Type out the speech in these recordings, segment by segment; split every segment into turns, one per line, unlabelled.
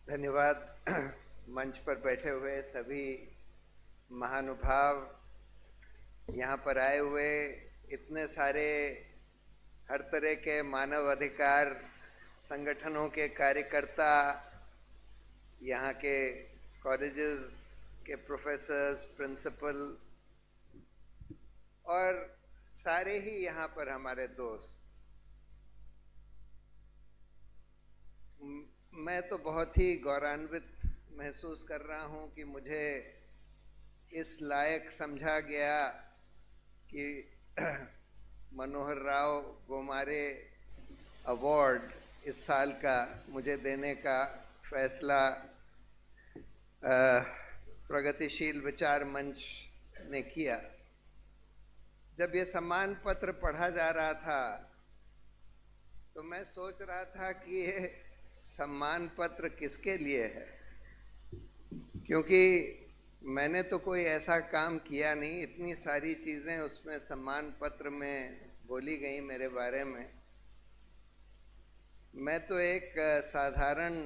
धन्यवाद। मंच पर बैठे हुए सभी महानुभाव, यहाँ पर आए हुए इतने सारे हर तरह के मानव अधिकार संगठनों के कार्यकर्ता, यहाँ के कॉलेजेस के प्रोफेसर्स, प्रिंसिपल और सारे ही यहाँ पर हमारे दोस्त। मैं तो बहुत ही गौरवान्वित महसूस कर रहा हूँ कि मुझे इस लायक समझा गया कि मनोहर राव गोमारे अवार्ड इस साल का मुझे देने का फैसला प्रगतिशील विचार मंच ने किया। जब ये सम्मान पत्र पढ़ा जा रहा था तो मैं सोच रहा था कि ये सम्मान पत्र किसके लिए है, क्योंकि मैंने तो कोई ऐसा काम किया नहीं। इतनी सारी चीज़ें उसमें सम्मान पत्र में बोली गई मेरे बारे में। मैं तो एक साधारण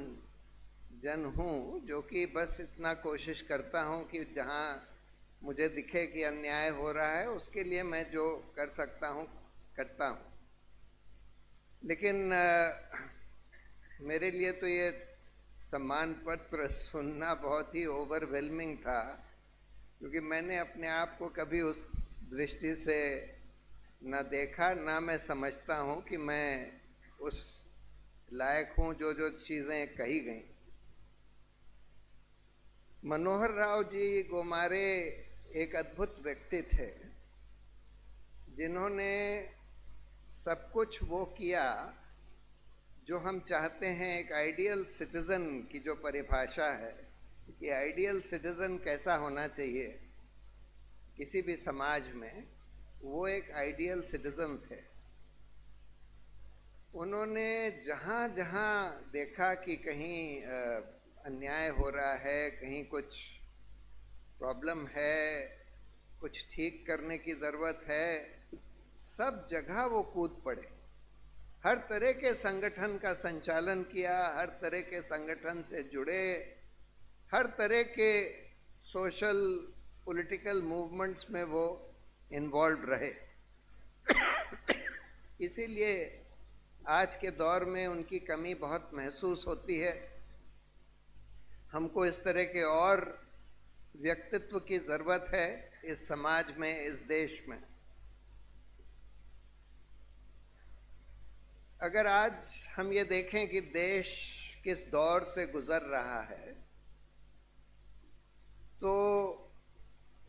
जन हूँ जो कि बस इतना कोशिश करता हूँ कि जहाँ मुझे दिखे कि अन्याय हो रहा है उसके लिए मैं जो कर सकता हूँ करता हूँ। लेकिन मेरे लिए तो ये सम्मान पत्र सुनना बहुत ही ओवरवेलमिंग था, क्योंकि मैंने अपने आप को कभी उस दृष्टि से न देखा, ना मैं समझता हूँ कि मैं उस लायक हूँ जो जो चीज़ें कही गई। मनोहर राव जी गोमारे एक अद्भुत व्यक्ति थे जिन्होंने सब कुछ वो किया जो हम चाहते हैं। एक आइडियल सिटीजन की जो परिभाषा है कि आइडियल सिटीजन कैसा होना चाहिए किसी भी समाज में, वो एक आइडियल सिटीजन थे। उन्होंने जहाँ जहाँ देखा कि कहीं अन्याय हो रहा है, कहीं कुछ प्रॉब्लम है, कुछ ठीक करने की ज़रूरत है, सब जगह वो कूद पड़े। हर तरह के संगठन का संचालन किया, हर तरह के संगठन से जुड़े, हर तरह के सोशल पॉलिटिकल मूवमेंट्स में वो इन्वॉल्व रहे। इसीलिए आज के दौर में उनकी कमी बहुत महसूस होती है। हमको इस तरह के और व्यक्तित्व की ज़रूरत है इस समाज में, इस देश में। अगर आज हम ये देखें कि देश किस दौर से गुजर रहा है, तो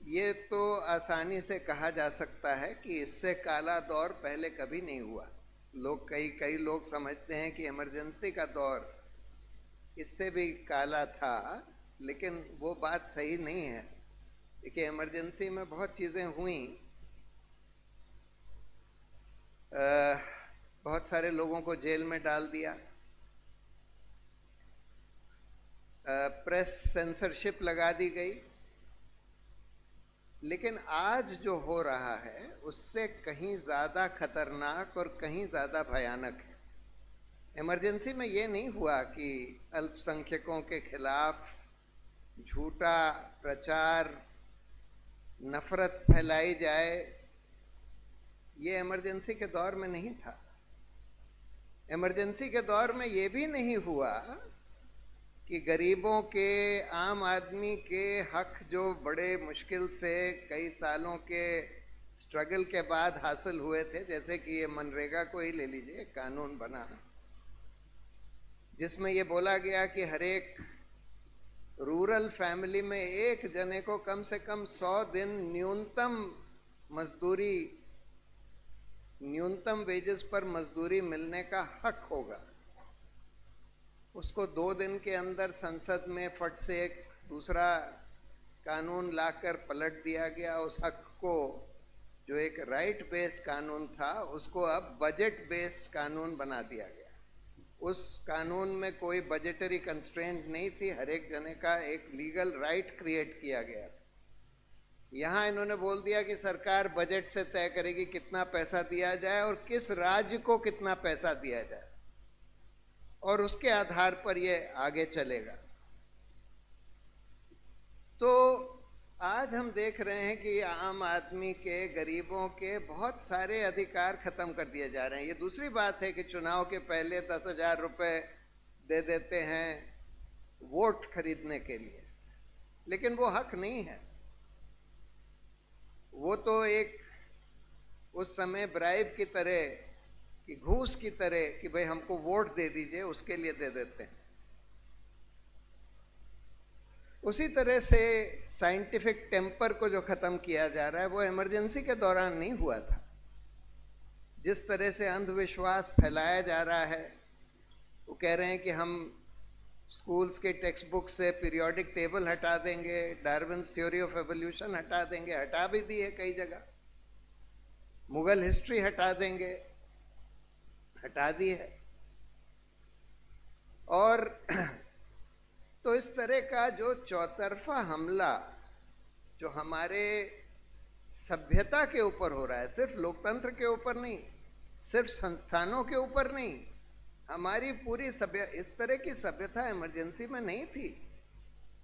ये तो आसानी से कहा जा सकता है कि इससे काला दौर पहले कभी नहीं हुआ। कई लोग समझते हैं कि इमरजेंसी का दौर इससे भी काला था, लेकिन वो बात सही नहीं है। देखिए, इमरजेंसी में बहुत चीज़ें हुई। बहुत सारे लोगों को जेल में डाल दिया, प्रेस सेंसरशिप लगा दी गई। लेकिन आज जो हो रहा है उससे कहीं ज़्यादा खतरनाक और कहीं ज़्यादा भयानक है। इमरजेंसी में ये नहीं हुआ कि अल्पसंख्यकों के खिलाफ झूठा प्रचार, नफरत फैलाई जाए। ये इमरजेंसी के दौर में नहीं था। इमरजेंसी के दौर में ये भी नहीं हुआ कि गरीबों के, आम आदमी के हक जो बड़े मुश्किल से कई सालों के स्ट्रगल के बाद हासिल हुए थे, जैसे कि ये मनरेगा को ही ले लीजिए, कानून बना जिसमें ये बोला गया कि हर एक रूरल फैमिली में एक जने को कम से कम 100 दिन न्यूनतम वेजेस पर मजदूरी मिलने का हक होगा। उसको 2 दिन के अंदर संसद में फट से एक दूसरा कानून लाकर पलट दिया गया। उस हक को, जो एक राइट बेस्ड कानून था, उसको अब बजट बेस्ड कानून बना दिया गया। उस कानून में कोई बजटरी कंस्ट्रेंट नहीं थी, हर एक जने का एक लीगल राइट क्रिएट किया गया। यहाँ इन्होंने बोल दिया कि सरकार बजट से तय करेगी कितना पैसा दिया जाए और किस राज्य को कितना पैसा दिया जाए। और उसके आधार पर ये आगे चलेगा। तो आज हम देख रहे हैं कि आम आदमी के, गरीबों के बहुत सारे अधिकार खत्म कर दिए जा रहे हैं। ये दूसरी बात है कि चुनाव के पहले 10,000 रुपए दे देते हैं वोट खरीदने के लिए, लेकिन वो हक नहीं है। वो तो एक उस समय ब्राइब की तरह, कि घूस की तरह, कि भाई हमको वोट दे दीजिए, उसके लिए दे देते हैं। उसी तरह से साइंटिफिक टेम्पर को जो खत्म किया जा रहा है वो इमरजेंसी के दौरान नहीं हुआ था। जिस तरह से अंधविश्वास फैलाया जा रहा है, वो कह रहे हैं कि हम स्कूल्स के टेक्स्ट बुक से पीरियोडिक टेबल हटा देंगे, डार्विन्स थ्योरी ऑफ एवोल्यूशन हटा देंगे, हटा भी दी है कई जगह, मुगल हिस्ट्री हटा देंगे, हटा दी है। और तो इस तरह का जो चौतरफा हमला जो हमारे सभ्यता के ऊपर हो रहा है, सिर्फ लोकतंत्र के ऊपर नहीं, सिर्फ संस्थानों के ऊपर नहीं, हमारी पूरी सभ्यता, इस तरह की सभ्यता इमरजेंसी में नहीं थी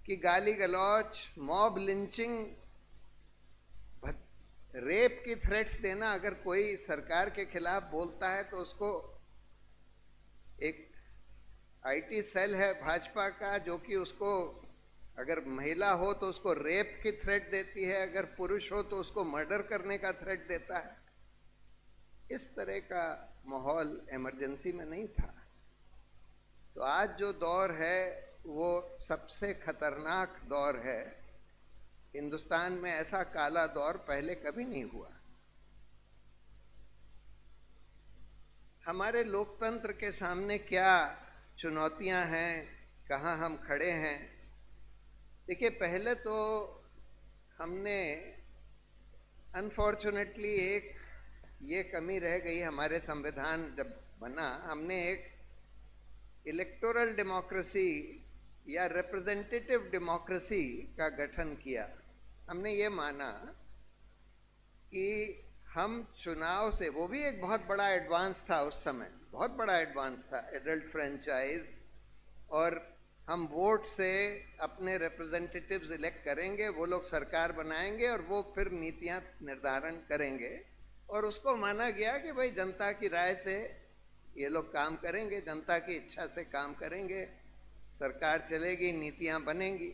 कि गाली गलौच, मॉब लिंचिंग, रेप की थ्रेट्स देना। अगर कोई सरकार के खिलाफ बोलता है तो उसको, एक आईटी सेल है भाजपा का जो कि उसको, अगर महिला हो तो उसको रेप की थ्रेट देती है, अगर पुरुष हो तो उसको मर्डर करने का थ्रेट देता है। इस तरह का माहौल इमरजेंसी में नहीं था। तो आज जो दौर है वो सबसे खतरनाक दौर है। हिंदुस्तान में ऐसा काला दौर पहले कभी नहीं हुआ। हमारे लोकतंत्र के सामने क्या चुनौतियां हैं, कहाँ हम खड़े हैं। देखिए, पहले तो हमने अनफॉर्चुनेटली एक ये कमी रह गई, हमारे संविधान जब बना, हमने एक इलेक्टोरल डेमोक्रेसी या रिप्रेजेंटेटिव डेमोक्रेसी का गठन किया। हमने ये माना कि हम चुनाव से, वो भी एक बहुत बड़ा एडवांस था उस समय, बहुत बड़ा एडवांस था, एडल्ट फ्रेंचाइज, और हम वोट से अपने रिप्रेजेंटेटिव्स इलेक्ट करेंगे, वो लोग सरकार बनाएंगे और वो फिर नीतियां निर्धारण करेंगे। और उसको माना गया कि भाई जनता की राय से ये लोग काम करेंगे, जनता की इच्छा से काम करेंगे, सरकार चलेगी, नीतियां बनेंगी।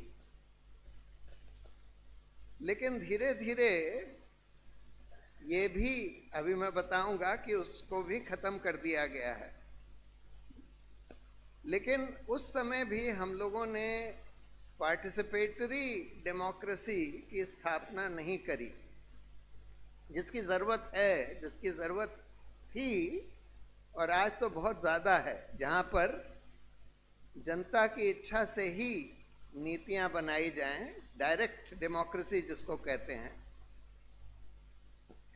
लेकिन धीरे धीरे ये भी, अभी मैं बताऊंगा कि उसको भी खत्म कर दिया गया है। लेकिन उस समय भी हम लोगों ने पार्टिसिपेटरी डेमोक्रेसी की स्थापना नहीं करी, जिसकी जरूरत है, जिसकी जरूरत थी, और आज तो बहुत ज्यादा है, जहां पर जनता की इच्छा से ही नीतियां बनाई जाएं, डायरेक्ट डेमोक्रेसी जिसको कहते हैं।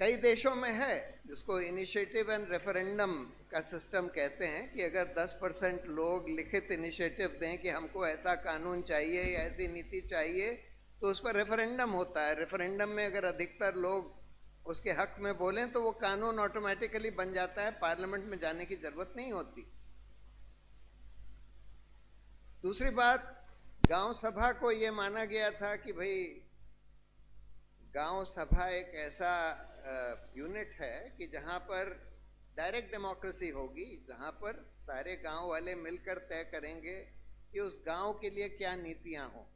कई देशों में है जिसको इनिशिएटिव एंड रेफरेंडम का सिस्टम कहते हैं, कि अगर 10% लोग लिखित इनिशिएटिव दें कि हमको ऐसा कानून चाहिए या ऐसी नीति चाहिए, तो उस पर रेफरेंडम होता है। रेफरेंडम में अगर अधिकतर लोग उसके हक में बोलें तो वो कानून ऑटोमेटिकली बन जाता है, पार्लियामेंट में जाने की जरूरत नहीं होती। दूसरी बात, गांव सभा को ये माना गया था कि भाई गांव सभा एक ऐसा यूनिट है कि जहां पर डायरेक्ट डेमोक्रेसी होगी, जहां पर सारे गांव वाले मिलकर तय करेंगे कि उस गांव के लिए क्या नीतियां हो।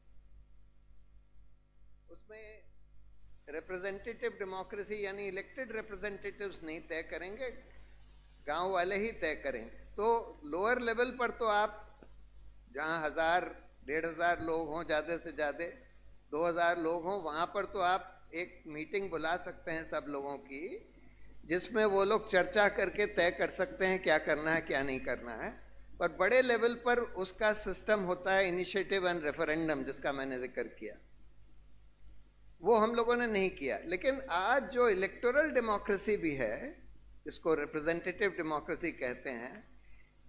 उसमें रिप्रेजेंटेटिव डेमोक्रेसी यानी इलेक्टेड रिप्रेजेंटेटिव्स नहीं तय करेंगे, गांव वाले ही तय करेंगे। तो लोअर लेवल पर तो आप जहां 1000, 1500 लोग हों, ज्यादा से ज्यादा 2000 लोग हों, वहां पर तो आप एक मीटिंग बुला सकते हैं सब लोगों की, जिसमें वो लोग चर्चा करके तय कर सकते हैं क्या करना है क्या नहीं करना है। पर बड़े लेवल पर उसका सिस्टम होता है इनिशिएटिव एंड रेफरेंडम, जिसका मैंने जिक्र किया, वो हम लोगों ने नहीं किया। लेकिन आज जो इलेक्टोरल डेमोक्रेसी भी है, जिसको रिप्रेजेंटेटिव डेमोक्रेसी कहते हैं,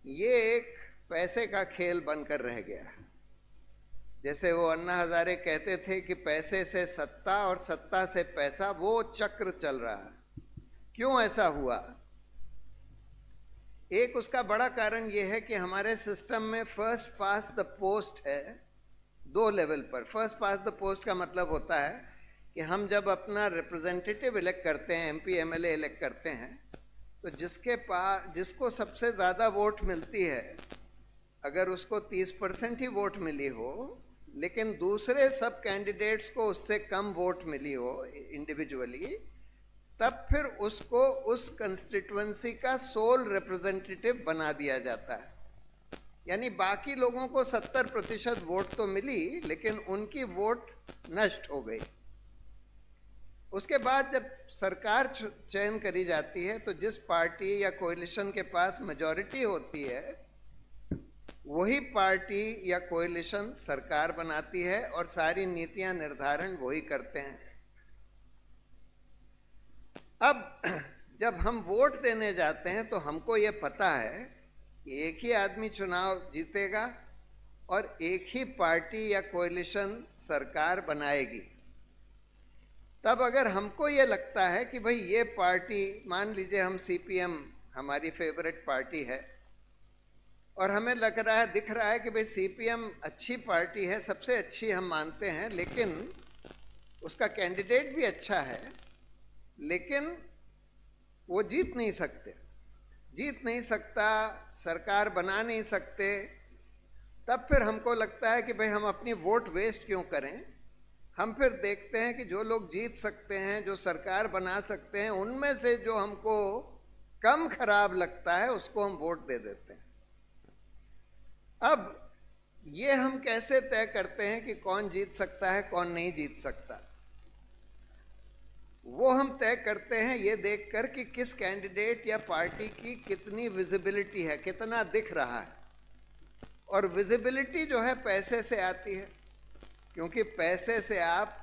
ये एक पैसे का खेल बनकर रह गया है। जैसे वो अन्ना हजारे कहते थे कि पैसे से सत्ता और सत्ता से पैसा, वो चक्र चल रहा है। क्यों ऐसा हुआ? एक उसका बड़ा कारण यह है कि हमारे सिस्टम में फर्स्ट पास द पोस्ट है 2 लेवल पर। फर्स्ट पास द पोस्ट का मतलब होता है कि हम जब अपना रिप्रेजेंटेटिव इलेक्ट करते हैं, एमपी एमएलए इलेक्ट करते हैं, तो जिसको सबसे ज़्यादा वोट मिलती है, अगर उसको 30% ही वोट मिली हो, लेकिन दूसरे सब कैंडिडेट्स को उससे कम वोट मिली हो इंडिविजुअली, तब फिर उसको उस कंस्टिट्यूएंसी का सोल रिप्रेजेंटेटिव बना दिया जाता है। यानी बाकी लोगों को 70% वोट तो मिली, लेकिन उनकी वोट नष्ट हो गई। उसके बाद जब सरकार चयन करी जाती है, तो जिस पार्टी या कोएलिशन के पास मेजॉरिटी होती है, वही पार्टी या कोएलिशन सरकार बनाती है और सारी नीतियां निर्धारण वही करते हैं। अब जब हम वोट देने जाते हैं तो हमको ये पता है कि एक ही आदमी चुनाव जीतेगा और एक ही पार्टी या कोएलिशन सरकार बनाएगी। तब अगर हमको ये लगता है कि भाई ये पार्टी, मान लीजिए हम सीपीएम हमारी फेवरेट पार्टी है, और हमें लग रहा है, दिख रहा है कि भाई सीपीएम अच्छी पार्टी है, सबसे अच्छी हम मानते हैं, लेकिन उसका कैंडिडेट भी अच्छा है, लेकिन वो जीत नहीं सकता, सरकार बना नहीं सकते। तब फिर हमको लगता है कि भाई हम अपनी वोट वेस्ट क्यों करें। हम फिर देखते हैं कि जो लोग जीत सकते हैं, जो सरकार बना सकते हैं, उनमें से जो हमको कम खराब लगता है उसको हम वोट दे देते हैं। अब ये हम कैसे तय करते हैं कि कौन जीत सकता है, कौन नहीं जीत सकता? वो हम तय करते हैं ये देखकर कि किस कैंडिडेट या पार्टी की कितनी विजिबिलिटी है, कितना दिख रहा है। और विजिबिलिटी जो है पैसे से आती है, क्योंकि पैसे से आप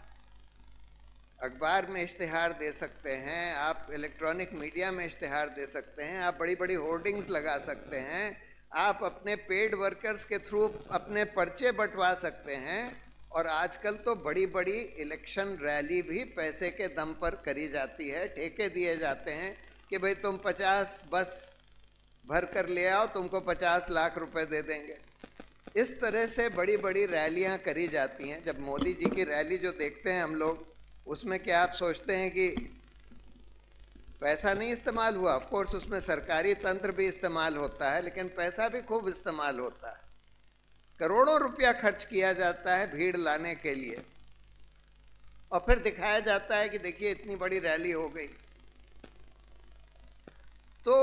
अखबार में इश्तिहार दे सकते हैं, आप इलेक्ट्रॉनिक मीडिया में इश्तिहार दे सकते हैं, आप बड़ी बड़ी होर्डिंग्स लगा सकते हैं, आप अपने पेड वर्कर्स के थ्रू अपने पर्चे बंटवा सकते हैं। और आजकल तो बड़ी बड़ी इलेक्शन रैली भी पैसे के दम पर करी जाती है। ठेके दिए जाते हैं कि भाई तुम 50 बस भर कर ले आओ, तुमको 50 लाख रुपए दे देंगे। इस तरह से बड़ी बड़ी रैलियां करी जाती हैं। जब मोदी जी की रैली जो देखते हैं हम लोग, उसमें क्या आप सोचते हैं कि पैसा नहीं इस्तेमाल हुआ? ऑफ कोर्स उसमें सरकारी तंत्र भी इस्तेमाल होता है, लेकिन पैसा भी खूब इस्तेमाल होता है। करोड़ों रुपया खर्च किया जाता है भीड़ लाने के लिए, और फिर दिखाया जाता है कि देखिए इतनी बड़ी रैली हो गई। तो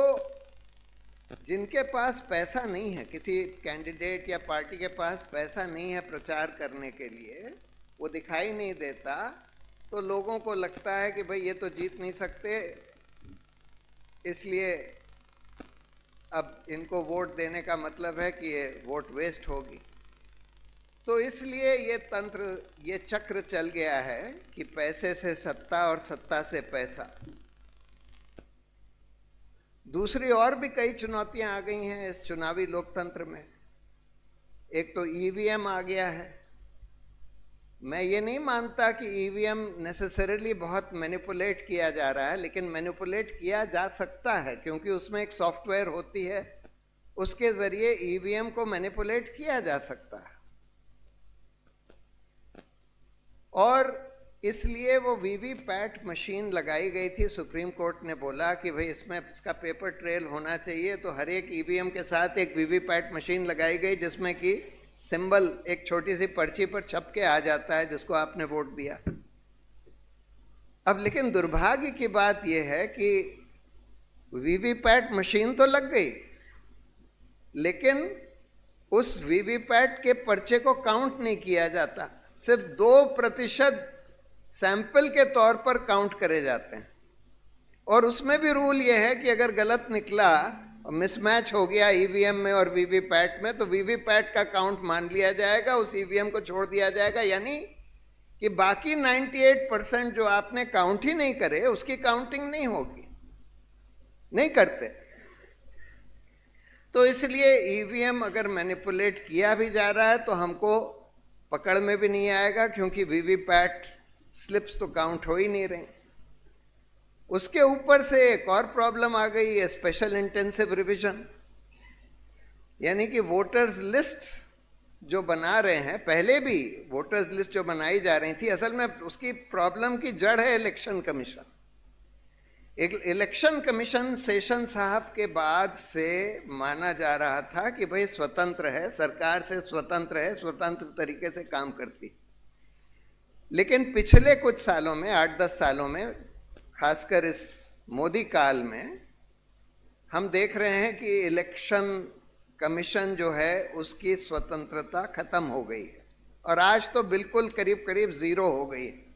जिनके पास पैसा नहीं है, किसी कैंडिडेट या पार्टी के पास पैसा नहीं है प्रचार करने के लिए, वो दिखाई नहीं देता, तो लोगों को लगता है कि भाई ये तो जीत नहीं सकते, इसलिए अब इनको वोट देने का मतलब है कि ये वोट वेस्ट होगी। तो इसलिए ये तंत्र, ये चक्र चल गया है कि पैसे से सत्ता और सत्ता से पैसा। दूसरी और भी कई चुनौतियां आ गई हैं इस चुनावी लोकतंत्र में। एक तो ईवीएम आ गया है। मैं ये नहीं मानता कि ईवीएम नेसेसरीली बहुत मैनिपुलेट किया जा रहा है, लेकिन मैनिपुलेट किया जा सकता है, क्योंकि उसमें एक सॉफ्टवेयर होती है, उसके जरिए ईवीएम को मैनिपुलेट किया जा सकता है। और इसलिए वो वीवीपैट मशीन लगाई गई थी। सुप्रीम कोर्ट ने बोला कि भाई इसमें इसका पेपर ट्रेल होना चाहिए, तो हर एक ईवीएम के साथ एक वीवीपैट मशीन लगाई गई, जिसमें कि सिंबल एक छोटी सी पर्ची पर छप के आ जाता है जिसको आपने वोट दिया। अब लेकिन दुर्भाग्य की बात यह है कि वीवीपैट मशीन तो लग गई, लेकिन उस वीवीपैट के पर्चे को काउंट नहीं किया जाता। सिर्फ 2% सैंपल के तौर पर काउंट करे जाते हैं। और उसमें भी रूल यह है कि अगर गलत निकला, मिसमैच हो गया ईवीएम में और वीवीपैट में, तो वीवीपैट का काउंट मान लिया जाएगा, उस ईवीएम को छोड़ दिया जाएगा। यानी कि बाकी 98% जो आपने काउंट ही नहीं करे, उसकी काउंटिंग नहीं होगी, नहीं करते। तो इसलिए ईवीएम अगर मैनिपुलेट किया भी जा रहा है तो हमको पकड़ में भी नहीं आएगा, क्योंकि वीवीपैट स्लिप्स तो काउंट हो ही नहीं रही। उसके ऊपर से एक और प्रॉब्लम आ गई है, स्पेशल इंटेंसिव रिवीजन, यानी कि वोटर्स लिस्ट जो बना रहे हैं, पहले भी वोटर्स लिस्ट जो बनाई जा रही थी, असल में उसकी प्रॉब्लम की जड़ है election commission. Election commission session साहब के बाद से माना जा रहा था कि भाई स्वतंत्र है, सरकार से स्वतंत्र है, स्वतंत्र तरीके से काम करती। लेकिन पिछले कुछ सालों में, 8-10 सालों में, खासकर इस मोदी काल में, हम देख रहे हैं कि इलेक्शन कमीशन जो है उसकी स्वतंत्रता खत्म हो गई है और आज तो बिल्कुल करीब करीब जीरो हो गई है।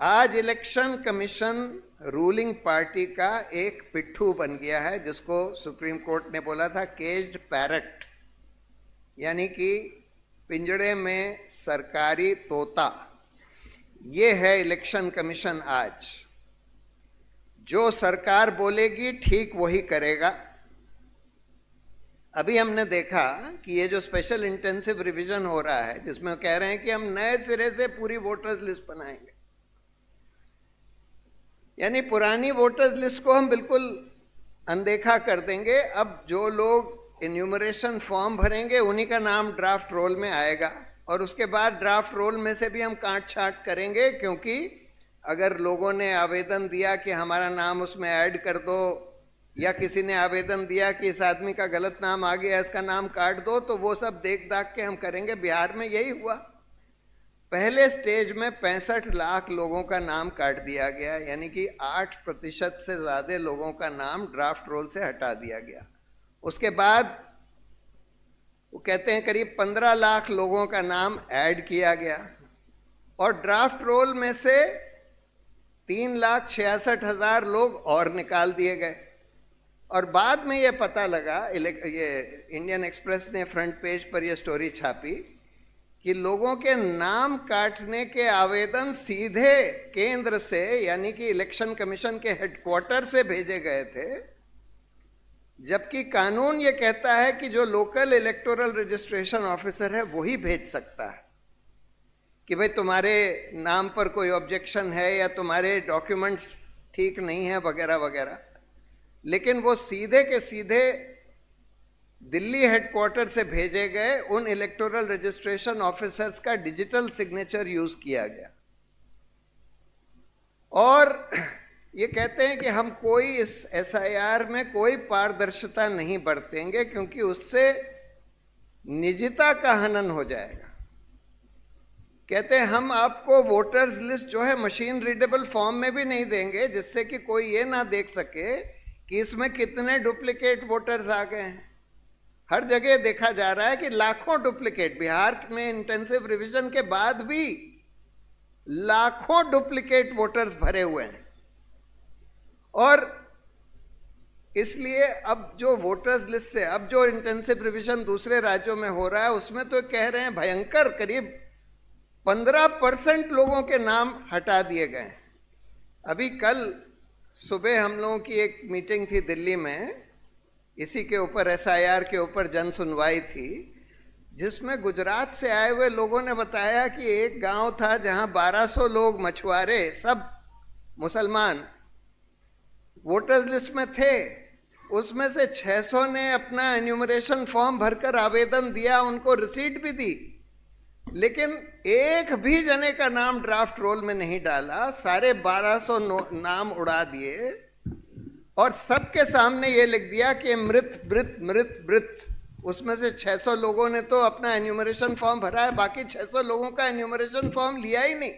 आज इलेक्शन कमीशन रूलिंग पार्टी का एक पिट्ठू बन गया है, जिसको सुप्रीम कोर्ट ने बोला था केज्ड पैरट, यानी कि पिंजड़े में सरकारी तोता। ये है इलेक्शन कमीशन आज। जो सरकार बोलेगी ठीक वही करेगा। अभी हमने देखा कि ये जो स्पेशल इंटेंसिव रिवीजन हो रहा है, जिसमें कह रहे हैं कि हम नए सिरे से पूरी वोटर्स लिस्ट बनाएंगे, यानी पुरानी वोटर्स लिस्ट को हम बिल्कुल अनदेखा कर देंगे। अब जो लोग इन्यूमरेशन फॉर्म भरेंगे उन्हीं का नाम ड्राफ्ट रोल में आएगा और उसके बाद ड्राफ्ट रोल में से भी हम काट छांट करेंगे, क्योंकि अगर लोगों ने आवेदन दिया कि हमारा नाम उसमें ऐड कर दो, या किसी ने आवेदन दिया कि इस आदमी का गलत नाम आ गया, इसका नाम काट दो, तो वो सब देख दाख के हम करेंगे। बिहार में यही हुआ। पहले स्टेज में 65 लाख लोगों का नाम काट दिया गया, यानी कि 8% से ज्यादा लोगों का नाम ड्राफ्ट रोल से हटा दिया गया। उसके बाद वो कहते हैं करीब 15 लाख लोगों का नाम ऐड किया गया और ड्राफ्ट रोल में से 3,66,000 लोग और निकाल दिए गए। और बाद में ये पता लगा, ये इंडियन एक्सप्रेस ने फ्रंट पेज पर ये स्टोरी छापी कि लोगों के नाम काटने के आवेदन सीधे केंद्र से, यानी कि इलेक्शन कमीशन के हेडक्वार्टर से भेजे गए थे, जबकि कानून ये कहता है कि जो लोकल इलेक्टोरल रजिस्ट्रेशन ऑफिसर है वही भेज सकता है कि भाई तुम्हारे नाम पर कोई ऑब्जेक्शन है या तुम्हारे डॉक्यूमेंट्स ठीक नहीं है वगैरह वगैरह। लेकिन वो सीधे के सीधे दिल्ली हेडक्वार्टर से भेजे गए उन इलेक्टोरल रजिस्ट्रेशन ऑफिसर्स का डिजिटल सिग्नेचर यूज किया गया और ये कहते हैं कि हम कोई इस एसआईआर में कोई पारदर्शिता नहीं बरतेंगे क्योंकि उससे निजता का हनन हो जाएगा। कहते हैं हम आपको वोटर्स लिस्ट जो है मशीन रीडेबल फॉर्म में भी नहीं देंगे, जिससे कि कोई ये ना देख सके कि इसमें कितने डुप्लीकेट वोटर्स आ गए हैं। हर जगह देखा जा रहा है कि लाखों डुप्लीकेट, बिहार में इंटेंसिव रिवीजन के बाद भी लाखों डुप्लीकेट वोटर्स भरे हुए हैं। और इसलिए अब जो वोटर्स लिस्ट से अब जो इंटेंसिव रिवीजन दूसरे राज्यों में हो रहा है उसमें तो कह रहे हैं भयंकर करीब 15% लोगों के नाम हटा दिए गए। अभी कल सुबह हम लोगों की एक मीटिंग थी दिल्ली में, इसी के ऊपर एसआईआर के ऊपर जन सुनवाई थी, जिसमें गुजरात से आए हुए लोगों ने बताया कि एक गांव था जहां 1200 लोग मछुआरे, सब मुसलमान, वोटर्स लिस्ट में थे। उसमें से 600 ने अपना एन्यूमरेशन फॉर्म भरकर आवेदन दिया, उनको रिसीट भी दी, लेकिन एक भी जने का नाम ड्राफ्ट रोल में नहीं डाला। सारे 1200 नाम उड़ा दिए और सबके सामने ये लिख दिया कि मृत मृत मृत मृत। उसमें से 600 लोगों ने तो अपना एन्यूमरेशन फॉर्म भरा है, बाकी 600 लोगों का एन्यूमरेशन फॉर्म लिया ही नहीं।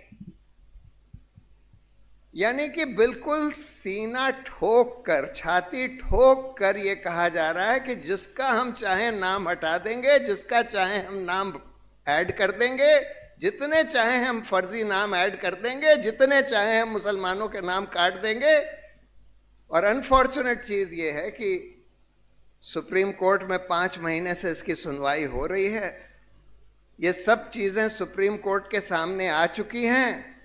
यानी कि बिल्कुल सीना ठोक कर, छाती ठोक कर ये कहा जा रहा है कि जिसका हम चाहे नाम हटा देंगे, जिसका चाहे हम नाम ऐड कर देंगे, जितने चाहे हम फर्जी नाम ऐड कर देंगे, जितने चाहे हम मुसलमानों के नाम काट देंगे। और अनफॉर्चुनेट चीज ये है कि सुप्रीम कोर्ट में 5 महीने से इसकी सुनवाई हो रही है। ये सब चीजें सुप्रीम कोर्ट के सामने आ चुकी हैं,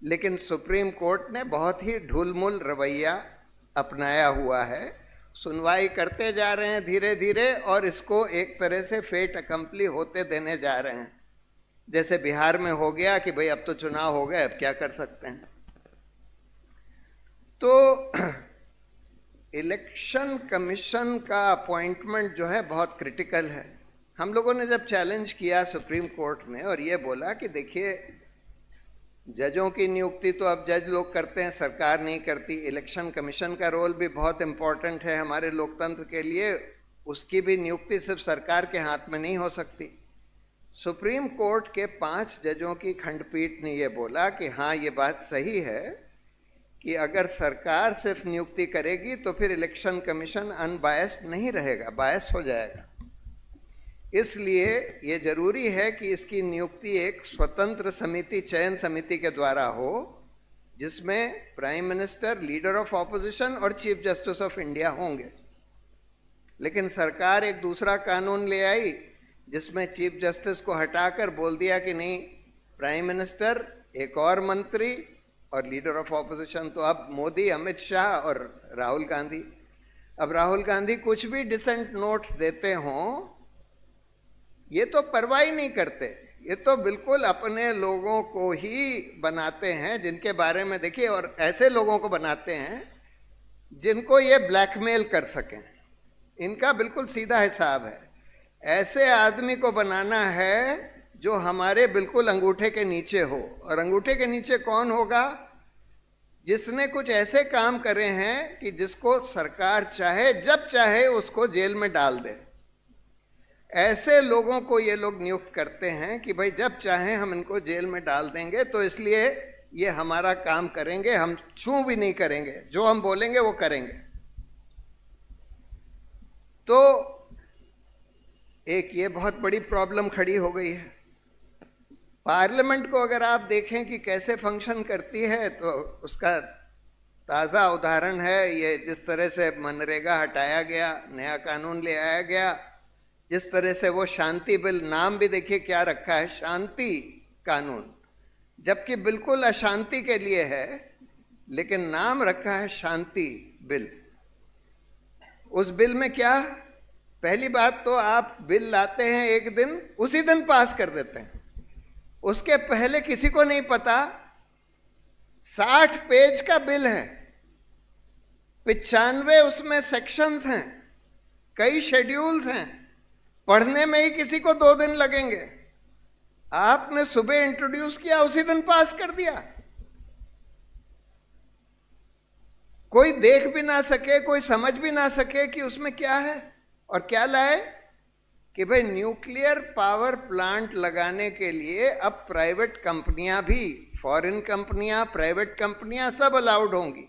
लेकिन सुप्रीम कोर्ट ने बहुत ही ढुलमुल रवैया अपनाया हुआ है। सुनवाई करते जा रहे हैं धीरे धीरे और इसको एक तरह से फेट अकम्पली होते देने जा रहे हैं। जैसे बिहार में हो गया कि भाई अब तो चुनाव हो गए, अब क्या कर सकते हैं। तो इलेक्शन कमीशन का अपॉइंटमेंट जो है बहुत क्रिटिकल है। हम लोगों ने जब चैलेंज किया सुप्रीम कोर्ट में और ये बोला कि देखिए, जजों की नियुक्ति तो अब जज लोग करते हैं, सरकार नहीं करती। इलेक्शन कमीशन का रोल भी बहुत इंपॉर्टेंट है हमारे लोकतंत्र के लिए, उसकी भी नियुक्ति सिर्फ सरकार के हाथ में नहीं हो सकती। सुप्रीम कोर्ट के 5 जजों की खंडपीठ ने ये बोला कि हाँ, ये बात सही है कि अगर सरकार सिर्फ नियुक्ति करेगी तो फिर इलेक्शन कमीशन अनबायस्ड नहीं रहेगा, बायस हो जाएगा। इसलिए ये जरूरी है कि इसकी नियुक्ति एक स्वतंत्र समिति, चयन समिति के द्वारा हो, जिसमें prime minister, leader of opposition और चीफ जस्टिस ऑफ इंडिया होंगे। लेकिन सरकार एक दूसरा कानून ले आई जिसमें चीफ जस्टिस को हटाकर बोल दिया कि नहीं, प्राइम मिनिस्टर, एक और मंत्री और लीडर ऑफ ऑपोजिशन। तो अब मोदी, अमित शाह और राहुल गांधी। अब राहुल गांधी कुछ भी डिसेंट नोट्स देते हों, ये तो परवाह ही नहीं करते, ये तो बिल्कुल अपने लोगों को ही बनाते हैं, जिनके बारे में देखिए, और ऐसे लोगों को बनाते हैं जिनको ये ब्लैकमेल कर सकें। इनका बिल्कुल सीधा हिसाब है। ऐसे आदमी को बनाना है जो हमारे बिल्कुल अंगूठे के नीचे हो। और अंगूठे के नीचे कौन होगा? जिसने कुछ ऐसे काम करे हैं कि जिसको सरकार चाहे जब चाहे उसको जेल में डाल दे। ऐसे लोगों को ये लोग नियुक्त करते हैं कि भाई जब चाहे हम इनको जेल में डाल देंगे, तो इसलिए ये हमारा काम करेंगे, हम छू भी नहीं करेंगे, जो हम बोलेंगे वो करेंगे। तो एक ये बहुत बड़ी प्रॉब्लम खड़ी हो गई है। पार्लियामेंट को अगर आप देखें कि कैसे फंक्शन करती है, तो उसका ताज़ा उदाहरण है ये, जिस तरह से मनरेगा हटाया गया, नया कानून ले आया गया, जिस तरह से वो शांति बिल, नाम भी देखिए क्या रखा है, शांति कानून, जबकि बिल्कुल अशांति के लिए है, लेकिन नाम रखा है शांति बिल। उस बिल में क्या, पहली बात तो आप बिल लाते हैं एक दिन, उसी दिन पास कर देते हैं। उसके पहले किसी को नहीं पता 60 पेज का बिल है, 95 उसमें सेक्शंस हैं, कई शेड्यूल्स हैं, पढ़ने में ही किसी को 2 दिन लगेंगे। आपने सुबह इंट्रोड्यूस किया, उसी दिन पास कर दिया। कोई देख भी ना सके, कोई समझ भी ना सके कि उसमें क्या है। और क्या लाए कि भाई न्यूक्लियर पावर प्लांट लगाने के लिए अब प्राइवेट कंपनियां भी, फॉरेन कंपनियां, प्राइवेट कंपनियां सब अलाउड होंगी।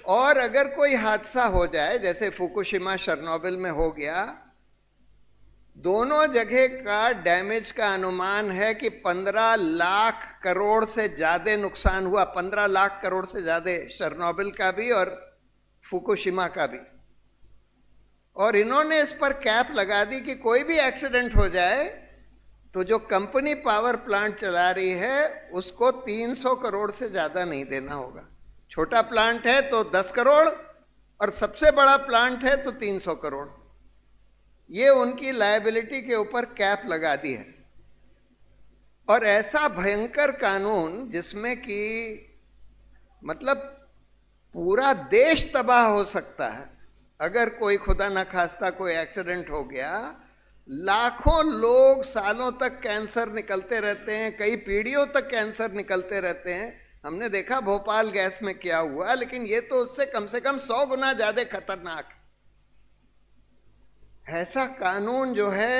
और अगर कोई हादसा हो जाए, जैसे फुकुशिमा शर्नोबिल में हो गया, दोनों जगह का डैमेज का अनुमान है कि 15 लाख करोड़ से ज्यादा नुकसान हुआ। 15 लाख करोड़ से ज्यादा, शर्नोबिल का भी और फुकुशिमा का भी। और इन्होंने इस पर कैप लगा दी कि कोई भी एक्सीडेंट हो जाए तो जो कंपनी पावर प्लांट चला रही है उसको 300 करोड़ से ज्यादा नहीं देना होगा। छोटा प्लांट है तो 10 करोड़ और सबसे बड़ा प्लांट है तो 300 करोड़। ये उनकी लायबिलिटी के ऊपर कैप लगा दी है। और ऐसा भयंकर कानून जिसमें कि मतलब पूरा देश तबाह हो सकता है अगर कोई खुदा न खास्ता कोई एक्सीडेंट हो गया। लाखों लोग सालों तक कैंसर निकलते रहते हैं, कई पीढ़ियों तक कैंसर निकलते रहते हैं। हमने देखा भोपाल गैस में क्या हुआ, लेकिन ये तो उससे कम से कम 100 गुना ज्यादा खतरनाक है। ऐसा कानून जो है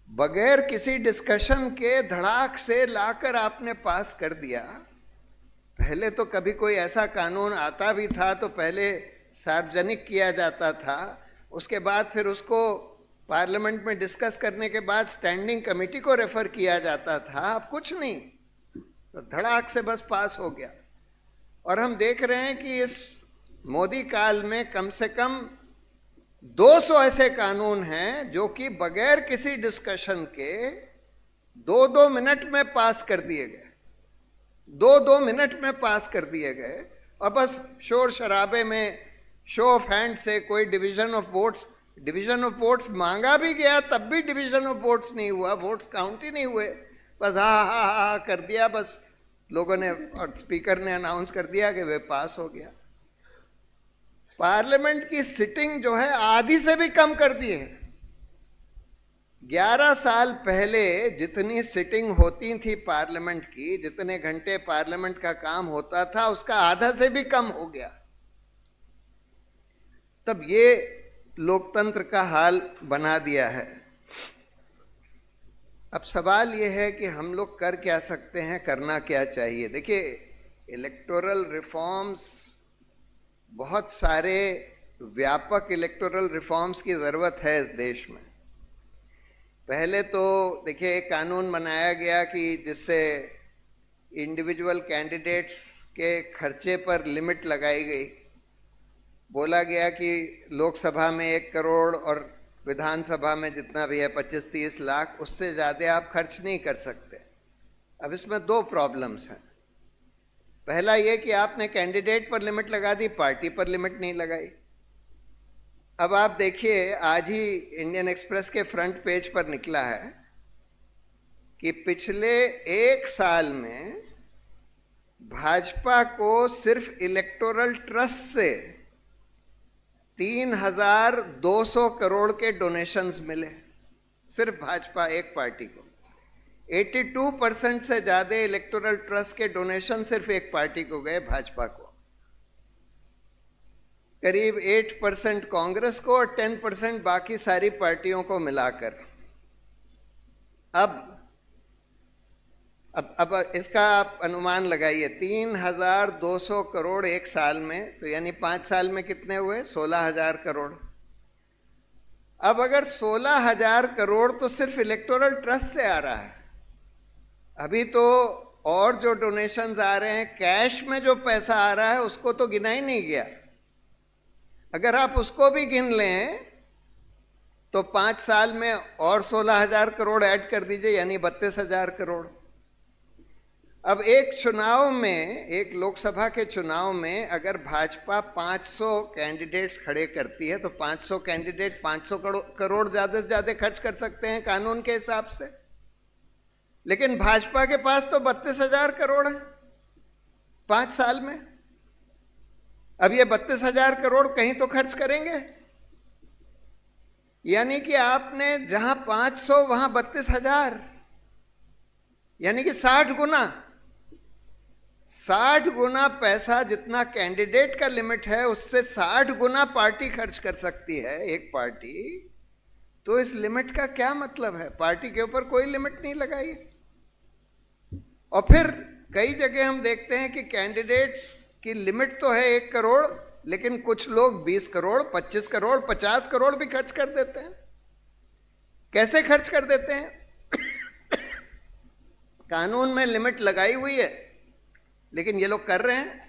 बगैर किसी डिस्कशन के धड़ाक से लाकर आपने पास कर दिया। पहले तो कभी कोई ऐसा कानून आता भी था तो पहले सार्वजनिक किया जाता था, उसके बाद फिर उसको पार्लियामेंट में डिस्कस करने के बाद स्टैंडिंग कमेटी को रेफर किया जाता था। अब कुछ नहीं, तो धड़ाक से बस पास हो गया। और हम देख रहे हैं कि इस मोदी काल में कम से कम 200 ऐसे कानून हैं जो कि बगैर किसी डिस्कशन के 2-2 मिनट में पास कर दिए गए। 2-2 मिनट में पास कर दिए गए और बस शोर शराबे में, शो ऑफ हैंड से कोई डिवीजन ऑफ वोट्स मांगा भी गया तब भी डिवीजन ऑफ वोट्स नहीं हुआ, वोट्स काउंट ही नहीं हुए। बस हा हा हा कर दिया, बस लोगों ने और स्पीकर ने अनाउंस कर दिया कि वे पास हो गया। पार्लियामेंट की सिटिंग जो है आधी से भी कम कर दी है। 11 साल पहले जितनी सिटिंग होती थी पार्लियामेंट की, जितने घंटे पार्लियामेंट का काम होता था, उसका आधा से भी कम हो गया। तब ये लोकतंत्र का हाल बना दिया है। अब सवाल ये है कि हम लोग कर क्या सकते हैं, करना क्या चाहिए। देखिए, इलेक्टोरल रिफॉर्म्स, बहुत सारे व्यापक इलेक्टोरल रिफॉर्म्स की जरूरत है इस देश में। पहले तो देखिए, एक कानून बनाया गया कि जिससे इंडिविजुअल कैंडिडेट्स के खर्चे पर लिमिट लगाई गई। बोला गया कि लोकसभा में 1 करोड़ और विधानसभा में जितना भी है 25-30 लाख, उससे ज़्यादा आप खर्च नहीं कर सकते। अब इसमें 2 प्रॉब्लम्स हैं। पहला ये कि आपने कैंडिडेट पर लिमिट लगा दी, पार्टी पर लिमिट नहीं लगाई। अब आप देखिए, आज ही इंडियन एक्सप्रेस के फ्रंट पेज पर निकला है कि पिछले 1 साल में भाजपा को सिर्फ इलेक्टोरल ट्रस्ट से 3,200 करोड़ के डोनेशंस मिले। सिर्फ भाजपा एक पार्टी को 82% से ज्यादा इलेक्टोरल ट्रस्ट के डोनेशन सिर्फ एक पार्टी को गए, भाजपा को। करीब 8% कांग्रेस को और 10% बाकी सारी पार्टियों को मिलाकर। अब इसका आप अनुमान लगाइए, 3,200 करोड़ 1 साल में, तो यानी 5 साल में कितने हुए? 16,000 करोड़। अब अगर 16,000 करोड़ तो सिर्फ इलेक्टोरल ट्रस्ट से आ रहा है। अभी तो और जो डोनेशंस आ रहे हैं, कैश में जो पैसा आ रहा है, उसको तो गिना ही नहीं गया। अगर आप उसको भी गिन लें तो 5 साल में और 16,000 करोड़ ऐड कर दीजिए, यानी 32,000 करोड़। अब एक चुनाव में, एक लोकसभा के चुनाव में अगर भाजपा 500 कैंडिडेट्स खड़े करती है तो 500 कैंडिडेट 500 करोड़ ज्यादा से ज्यादा खर्च कर सकते हैं कानून के हिसाब से। लेकिन भाजपा के पास तो 32,000 करोड़ है 5 साल में। अब ये 32,000 करोड़ कहीं तो खर्च करेंगे, यानी कि आपने जहां 500 वहां 32,000, यानी कि 60 गुना पैसा जितना कैंडिडेट का लिमिट है, उससे 60 गुना पार्टी खर्च कर सकती है, एक पार्टी। तो इस लिमिट का क्या मतलब है? पार्टी के ऊपर कोई लिमिट नहीं लगाई। और फिर कई जगह हम देखते हैं कि कैंडिडेट्स की लिमिट तो है 1 करोड़, लेकिन कुछ लोग 20 करोड़, 25 करोड़, 50 करोड़ भी खर्च कर देते हैं। कैसे खर्च कर देते हैं? कानून में लिमिट लगाई हुई है, लेकिन ये लोग कर रहे हैं।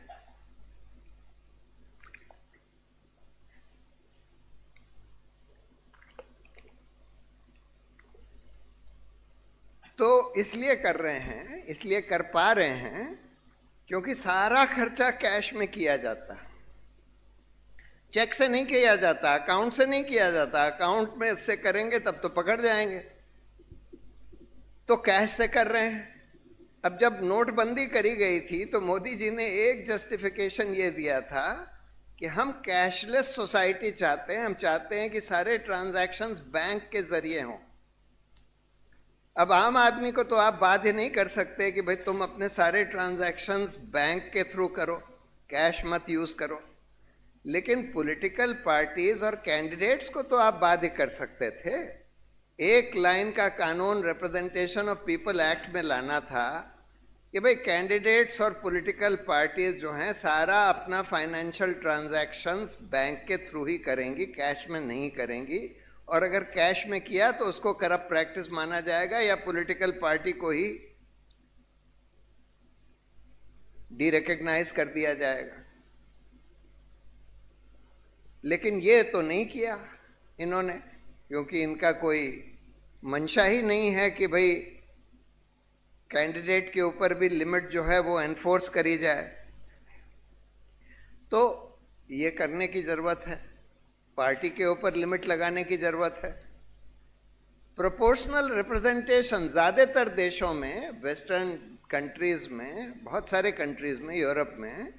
तो इसलिए कर रहे हैं, इसलिए कर पा रहे हैं क्योंकि सारा खर्चा कैश में किया जाता है, चेक से नहीं किया जाता, अकाउंट से नहीं किया जाता। अकाउंट में इससे करेंगे तब तो पकड़ जाएंगे, तो कैश से कर रहे हैं। अब जब नोटबंदी करी गई थी तो मोदी जी ने एक जस्टिफिकेशन ये दिया था कि हम कैशलेस सोसाइटी चाहते हैं, हम चाहते हैं कि सारे ट्रांजैक्शंस बैंक के जरिए हों। अब आम आदमी को तो आप बाध्य नहीं कर सकते कि भाई तुम अपने सारे ट्रांजैक्शंस बैंक के थ्रू करो, कैश मत यूज करो। लेकिन पॉलिटिकल पार्टीज और कैंडिडेट्स को तो आप बाध्य कर सकते थे। एक लाइन का कानून रिप्रेजेंटेशन ऑफ पीपल एक्ट में लाना था कि भाई कैंडिडेट्स और पॉलिटिकल पार्टीज जो हैं सारा अपना फाइनेंशियल ट्रांजैक्शंस बैंक के थ्रू ही करेंगी, कैश में नहीं करेंगी। और अगर कैश में किया तो उसको करप्ट प्रैक्टिस माना जाएगा या पॉलिटिकल पार्टी को ही डीरिकॉग्नाइज कर दिया जाएगा। लेकिन ये तो नहीं किया इन्होंने, क्योंकि इनका कोई मंशा ही नहीं है कि भाई कैंडिडेट के ऊपर भी लिमिट जो है वो एनफोर्स करी जाए। तो ये करने की जरूरत है, पार्टी के ऊपर लिमिट लगाने की जरूरत है। प्रोपोर्शनल रिप्रेजेंटेशन ज्यादातर देशों में, वेस्टर्न कंट्रीज में, बहुत सारे कंट्रीज में, यूरोप में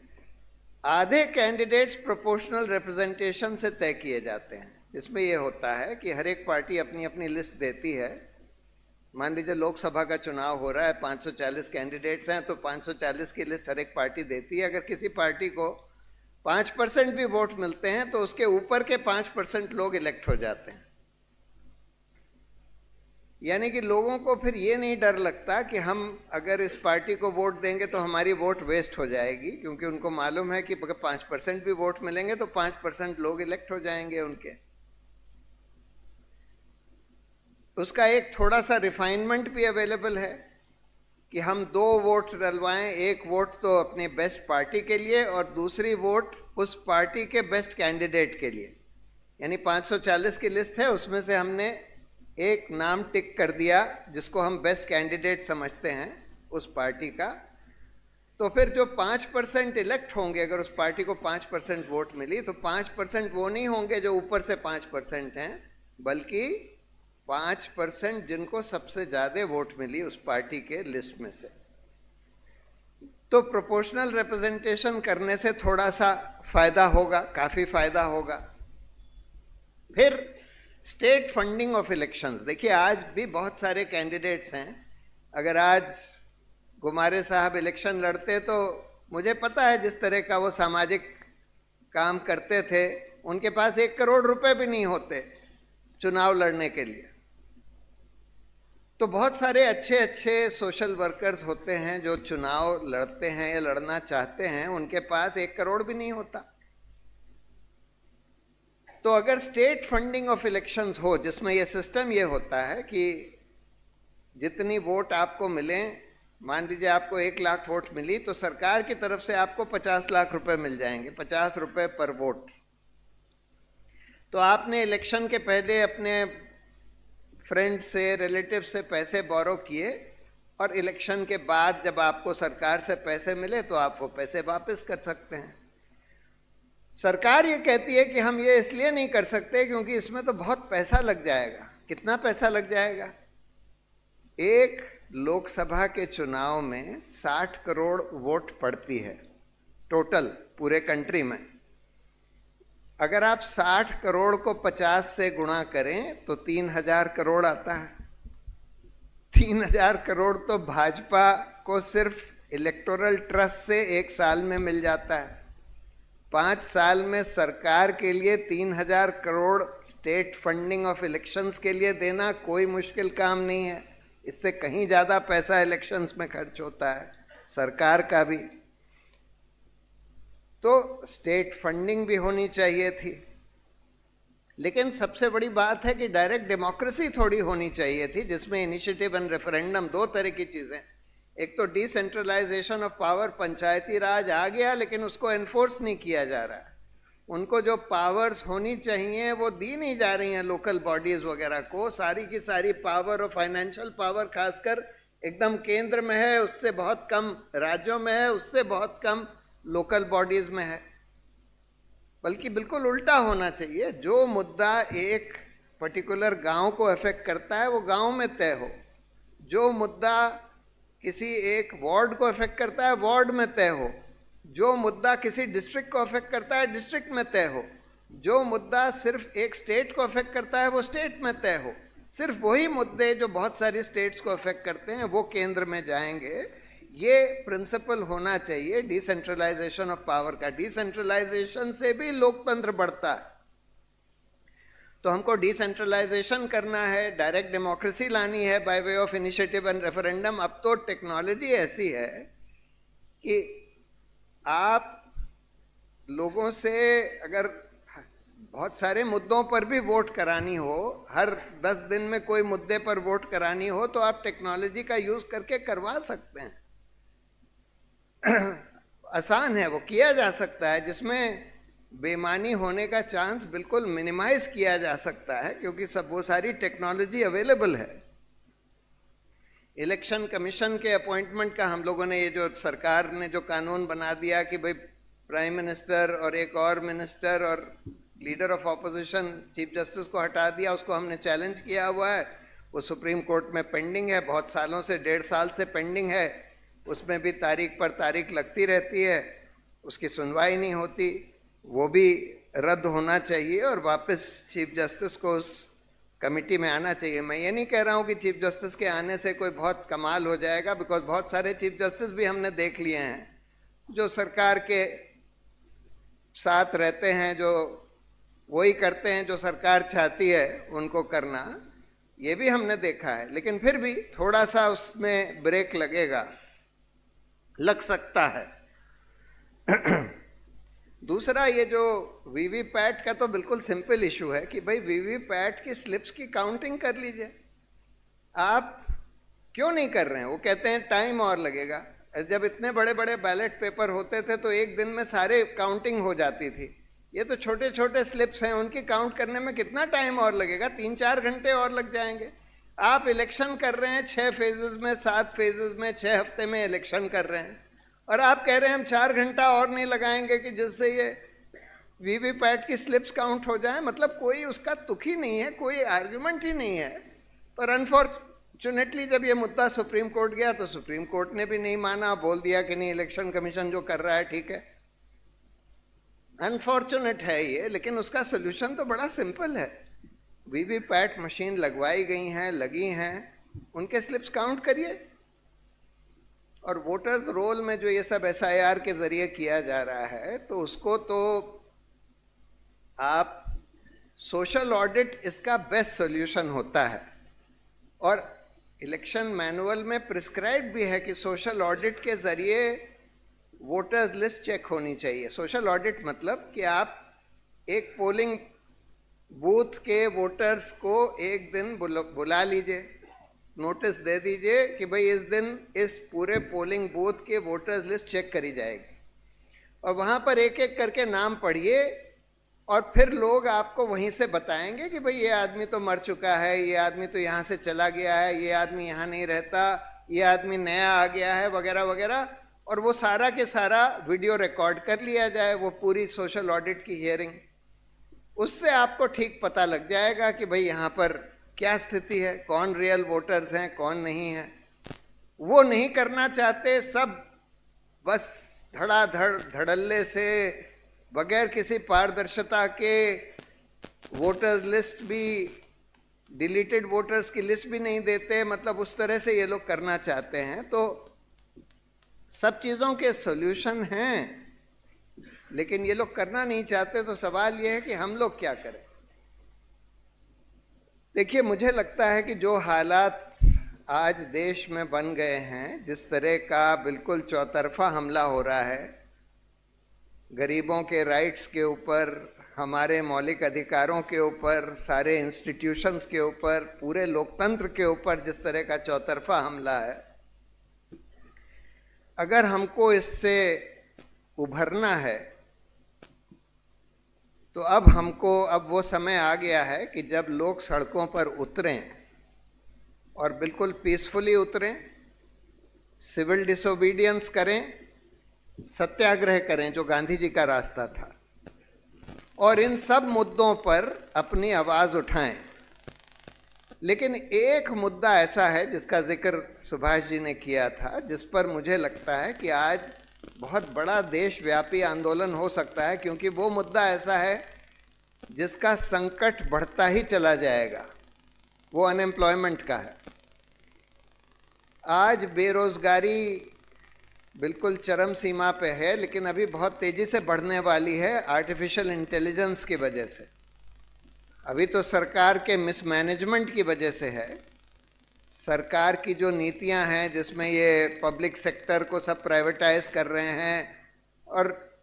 आधे कैंडिडेट्स प्रोपोर्शनल रिप्रेजेंटेशन से तय किए जाते हैं, जिसमें यह होता है कि हर एक पार्टी अपनी अपनी लिस्ट देती है। मान लीजिए लोकसभा का चुनाव हो रहा है, 540 कैंडिडेट्स हैं, तो 540 की लिस्ट हर एक पार्टी देती है। अगर किसी पार्टी को 5% भी वोट मिलते हैं तो उसके ऊपर के 5% लोग इलेक्ट हो जाते हैं। यानी कि लोगों को फिर ये नहीं डर लगता कि हम अगर इस पार्टी को वोट देंगे तो हमारी वोट वेस्ट हो जाएगी, क्योंकि उनको मालूम है कि अगर 5% भी वोट मिलेंगे तो 5% लोग इलेक्ट हो जाएंगे उनके। उसका एक थोड़ा सा रिफाइनमेंट भी अवेलेबल है कि हम 2 वोट डलवाएं, एक वोट तो अपनी बेस्ट पार्टी के लिए और दूसरी वोट उस पार्टी के बेस्ट कैंडिडेट के लिए। यानी 540 की लिस्ट है, उसमें से हमने एक नाम टिक कर दिया जिसको हम बेस्ट कैंडिडेट समझते हैं उस पार्टी का। तो फिर जो 5% इलेक्ट होंगे, अगर उस पार्टी को 5% वोट मिली, तो 5% वो नहीं होंगे जो ऊपर से 5% हैं, बल्कि 5% जिनको सबसे ज्यादा वोट मिली उस पार्टी के लिस्ट में से। तो प्रोपोर्शनल रिप्रेजेंटेशन करने से थोड़ा सा फायदा होगा, काफी फायदा होगा। फिर स्टेट फंडिंग ऑफ इलेक्शंस। देखिए आज भी बहुत सारे कैंडिडेट्स हैं। अगर आज गुमारे साहब इलेक्शन लड़ते तो मुझे पता है जिस तरह का वो सामाजिक काम करते थे, उनके पास 1 करोड़ रुपए भी नहीं होते चुनाव लड़ने के लिए। तो बहुत सारे अच्छे अच्छे सोशल वर्कर्स होते हैं जो चुनाव लड़ते हैं या लड़ना चाहते हैं, उनके पास 1 करोड़ भी नहीं होता। तो अगर स्टेट फंडिंग ऑफ इलेक्शंस हो, जिसमें यह सिस्टम ये होता है कि जितनी वोट आपको मिले, मान लीजिए आपको 1 लाख वोट मिली, तो सरकार की तरफ से आपको 50 लाख रुपए मिल जाएंगे, 50 रुपए पर वोट। तो आपने इलेक्शन के पहले अपने फ्रेंड से, रिलेटिव से पैसे बोरो किए और इलेक्शन के बाद जब आपको सरकार से पैसे मिले तो आप वो पैसे वापस कर सकते हैं। सरकार ये कहती है कि हम ये इसलिए नहीं कर सकते क्योंकि इसमें तो बहुत पैसा लग जाएगा। कितना पैसा लग जाएगा? एक लोकसभा के चुनाव में 60 करोड़ वोट पड़ती है टोटल पूरे कंट्री में। अगर आप 60 करोड़ को 50 से गुणा करें तो 3000 करोड़ आता है। 3000 करोड़ तो भाजपा को सिर्फ इलेक्टोरल ट्रस्ट से 1 साल में मिल जाता है। 5 साल में सरकार के लिए 3000 crore state funding of elections के लिए देना कोई मुश्किल काम नहीं है। इससे कहीं ज्यादा पैसा इलेक्शंस में खर्च होता है सरकार का भी। तो स्टेट फंडिंग भी होनी चाहिए थी, लेकिन सबसे बड़ी बात है कि डायरेक्ट डेमोक्रेसी थोड़ी होनी चाहिए थी, जिसमें इनिशिएटिव एंड रेफरेंडम, 2 तरह की चीजें। एक तो डिसेंट्रलाइजेशन ऑफ पावर, पंचायती राज आ गया लेकिन उसको एनफोर्स नहीं किया जा रहा है। उनको जो पावर्स होनी चाहिए वो दी नहीं जा रही हैं लोकल बॉडीज वगैरह को। सारी की सारी पावर और फाइनेंशियल पावर खासकर एकदम केंद्र में है, उससे बहुत कम राज्यों में है, उससे बहुत कम लोकल बॉडीज में है। बल्कि बिल्कुल उल्टा होना चाहिए। जो मुद्दा एक पर्टिकुलर गांव को अफेक्ट करता है वो गांव में तय हो। जो मुद्दा किसी एक वार्ड को अफेक्ट करता है वार्ड में तय हो। जो मुद्दा किसी डिस्ट्रिक्ट को अफेक्ट करता है डिस्ट्रिक्ट में तय हो। जो मुद्दा सिर्फ एक स्टेट को अफेक्ट करता है वो स्टेट में तय हो। सिर्फ वही मुद्दे जो बहुत सारी स्टेट्स को अफेक्ट करते हैं वो केंद्र में जाएंगे। ये प्रिंसिपल होना चाहिए डिसेंट्रलाइजेशन ऑफ पावर का। डिसेंट्रलाइजेशन से भी लोकतंत्र बढ़ता है। तो हमको डिसेंट्रलाइजेशन करना है, डायरेक्ट डेमोक्रेसी लानी है by way of initiative and referendum. अब तो टेक्नोलॉजी ऐसी है कि आप लोगों से अगर बहुत सारे मुद्दों पर भी वोट करानी हो, हर 10 दिन में कोई मुद्दे पर वोट करानी हो, तो आप टेक्नोलॉजी का यूज करके करवा सकते हैं। आसान है, वो किया जा सकता है, जिसमें बेईमानी होने का चांस बिल्कुल मिनिमाइज किया जा सकता है, क्योंकि सब वो सारी टेक्नोलॉजी अवेलेबल है। इलेक्शन कमीशन के अपॉइंटमेंट का हम लोगों ने, ये जो सरकार ने जो कानून बना दिया कि भाई प्राइम मिनिस्टर और एक और मिनिस्टर और leader of opposition chief justice को हटा दिया, उसको हमने चैलेंज किया हुआ है। वो सुप्रीम कोर्ट में पेंडिंग है, बहुत सालों से, 1.5 साल से पेंडिंग है। उसमें भी तारीख पर तारीख लगती रहती है, उसकी सुनवाई नहीं होती, वो भी रद्द होना चाहिए और वापस चीफ जस्टिस को उस कमेटी में आना चाहिए। मैं ये नहीं कह रहा हूँ कि चीफ जस्टिस के आने से कोई बहुत कमाल हो जाएगा, बिकॉज बहुत सारे चीफ जस्टिस भी हमने देख लिए हैं जो सरकार के साथ रहते हैं, जो वही करते हैं जो सरकार चाहती है उनको करना, ये भी हमने देखा है। लेकिन फिर भी थोड़ा सा उसमें ब्रेक लगेगा, लग सकता है। दूसरा, ये जो वीवीपैट का तो बिल्कुल सिंपल इशू है कि भाई वीवीपैट की स्लिप्स की काउंटिंग कर लीजिए। आप क्यों नहीं कर रहे हैं? वो कहते हैं टाइम और लगेगा। जब इतने बड़े बड़े बैलेट पेपर होते थे तो एक दिन में सारे काउंटिंग हो जाती थी। ये तो छोटे छोटे स्लिप्स हैं, उनकी काउंट करने में कितना टाइम और लगेगा? 3-4 घंटे और लग जाएंगे। आप इलेक्शन कर रहे हैं 6 फेजेस में, 7 फेजेस में, 6 हफ्ते में इलेक्शन कर रहे हैं, और आप कह रहे हैं हम 4 घंटा और नहीं लगाएंगे कि जिससे ये वीवीपैट की स्लिप्स काउंट हो जाए। मतलब कोई उसका तुक ही नहीं है, कोई आर्ग्यूमेंट ही नहीं है। पर अनफॉर्चुनेटली जब ये मुद्दा सुप्रीम कोर्ट गया तो सुप्रीम कोर्ट ने भी नहीं माना, बोल दिया कि नहीं, इलेक्शन कमीशन जो कर रहा है ठीक है। अनफॉर्चुनेट है ये, लेकिन उसका सोल्यूशन तो बड़ा सिंपल है। वीवीपैट मशीन लगवाई गई हैं, लगी हैं, उनके स्लिप्स काउंट करिए। और वोटर्स रोल में जो ये सब SIR के जरिए किया जा रहा है, तो उसको तो आप सोशल ऑडिट इसका बेस्ट सॉल्यूशन होता है। और इलेक्शन मैनुअल में प्रिस्क्राइब भी है कि सोशल ऑडिट के जरिए वोटर्स लिस्ट चेक होनी चाहिए। सोशल ऑडिट मतलब कि आप एक पोलिंग बूथ के वोटर्स को एक दिन बुला लीजिए, नोटिस दे दीजिए कि भाई इस दिन इस पूरे पोलिंग बूथ के वोटर्स लिस्ट चेक करी जाएगी, और वहाँ पर एक एक करके नाम पढ़िए, और फिर लोग आपको वहीं से बताएंगे कि भाई ये आदमी तो मर चुका है, ये आदमी तो यहाँ से चला गया है, ये आदमी यहाँ नहीं रहता, ये आदमी नया आ गया है, वगैरह वगैरह। और वो सारा के सारा वीडियो रिकॉर्ड कर लिया जाए, वो पूरी सोशल ऑडिट की हियरिंग। उससे आपको ठीक पता लग जाएगा कि भाई यहाँ पर क्या स्थिति है, कौन रियल वोटर्स हैं, कौन नहीं है। वो नहीं करना चाहते, सब बस धड़ाधड़ धड़ल्ले से, बगैर किसी पारदर्शिता के, वोटर्स लिस्ट भी, डिलीटेड वोटर्स की लिस्ट भी नहीं देते, मतलब उस तरह से ये लोग करना चाहते हैं। तो सब चीज़ों के सॉल्यूशन हैं, लेकिन ये लोग करना नहीं चाहते। तो सवाल ये है कि हम लोग क्या करें। देखिए, मुझे लगता है कि जो हालात आज देश में बन गए हैं, जिस तरह का बिल्कुल चौतरफा हमला हो रहा है गरीबों के राइट्स के ऊपर, हमारे मौलिक अधिकारों के ऊपर, सारे इंस्टीट्यूशंस के ऊपर, पूरे लोकतंत्र के ऊपर जिस तरह का चौतरफा हमला है, अगर हमको इससे उभरना है तो अब वो समय आ गया है कि जब लोग सड़कों पर उतरें, और बिल्कुल पीसफुली उतरें, सिविल डिसोबीडियंस करें, सत्याग्रह करें जो गांधी जी का रास्ता था, और इन सब मुद्दों पर अपनी आवाज उठाएं। लेकिन एक मुद्दा ऐसा है जिसका जिक्र सुभाष जी ने किया था, जिस पर मुझे लगता है कि आज बहुत बड़ा देशव्यापी आंदोलन हो सकता है, क्योंकि वो मुद्दा ऐसा है जिसका संकट बढ़ता ही चला जाएगा। वो अनएम्प्लॉयमेंट का है। आज बेरोजगारी बिल्कुल चरम सीमा पे है, लेकिन अभी बहुत तेजी से बढ़ने वाली है आर्टिफिशियल इंटेलिजेंस की वजह से। अभी तो सरकार के मिसमैनेजमेंट की वजह से है। सरकार की जो नीतियां हैं, जिसमें ये पब्लिक सेक्टर को सब प्राइवेटाइज कर रहे हैं, और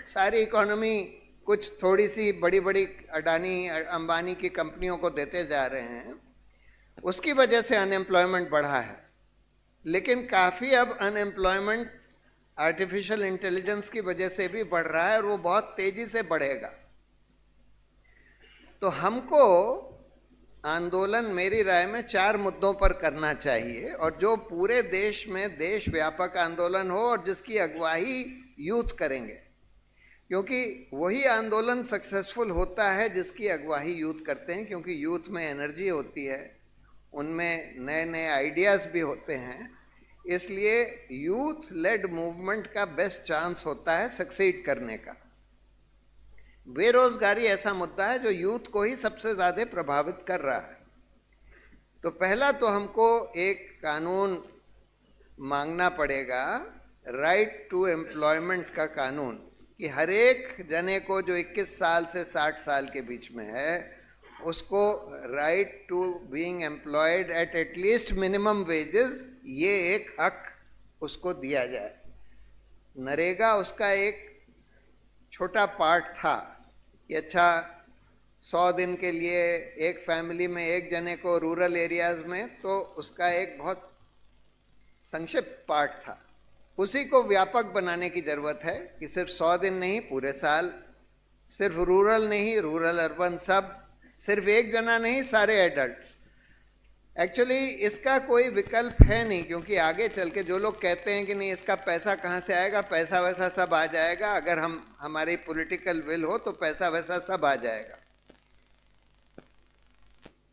सारी इकोनॉमी कुछ थोड़ी सी बड़ी बड़ी अडानी अंबानी की कंपनियों को देते जा रहे हैं, उसकी वजह से अनएम्प्लॉयमेंट बढ़ा है। लेकिन काफ़ी अब अनएम्प्लॉयमेंट आर्टिफिशियल इंटेलिजेंस की वजह से भी बढ़ रहा है, और वो बहुत तेजी से बढ़ेगा। तो हमको आंदोलन मेरी राय में 4 मुद्दों पर करना चाहिए, और जो पूरे देश में देशव्यापक आंदोलन हो, और जिसकी अगुवाई यूथ करेंगे, क्योंकि वही आंदोलन सक्सेसफुल होता है जिसकी अगुवाई यूथ करते हैं, क्योंकि यूथ में एनर्जी होती है, उनमें नए नए आइडियाज़ भी होते हैं। इसलिए यूथ लेड मूवमेंट का बेस्ट चांस होता है सक्सीड करने का। बेरोजगारी ऐसा मुद्दा है जो यूथ को ही सबसे ज्यादा प्रभावित कर रहा है। तो पहला तो हमको एक कानून मांगना पड़ेगा, राइट टू एम्प्लॉयमेंट का कानून, कि हर एक जने को जो 21 साल से 60 साल के बीच में है उसको right to being employed at at least minimum wages, ये एक हक उसको दिया जाए। नरेगा उसका एक छोटा पार्ट था कि अच्छा 100 दिन के लिए एक फैमिली में एक जने को रूरल एरियाज में, तो उसका एक बहुत संक्षिप्त पार्ट था। उसी को व्यापक बनाने की जरूरत है कि सिर्फ 100 दिन नहीं, पूरे साल, सिर्फ रूरल नहीं, रूरल अर्बन सब, सिर्फ एक जना नहीं, सारे एडल्ट्स। एक्चुअली इसका कोई विकल्प है नहीं, क्योंकि आगे चल के जो लोग कहते हैं कि नहीं इसका पैसा कहाँ से आएगा, पैसा वैसा सब आ जाएगा, अगर हमारी पॉलिटिकल विल हो तो पैसा वैसा सब आ जाएगा,